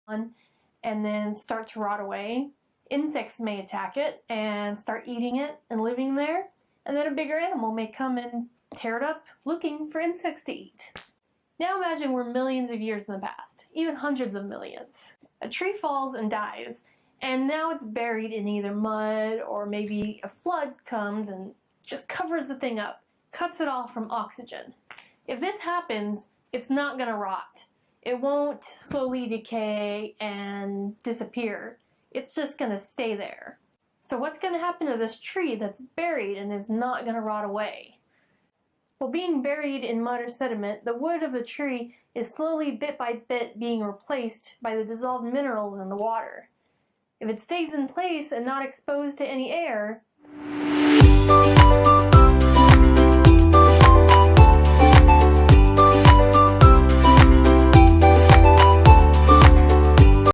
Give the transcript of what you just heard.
and then start to rot away. Insects may attack it and start eating it and living there, and then a bigger animal may come and tear it up looking for insects to eat. Now imagine we're millions of years in the past, even hundreds of millions. A tree falls and dies, and now it's buried in either mud or maybe a flood comes and just covers the thing up, cuts it off from oxygen. If this happens, it's not going to rot. It won't slowly decay and disappear. It's just going to stay there. So what's going to happen to this tree that's buried and is not going to rot away? Well, being buried in mud or sediment, the wood of the tree is slowly, bit by bit, being replaced by the dissolved minerals in the water. If it stays in place and not exposed to any air,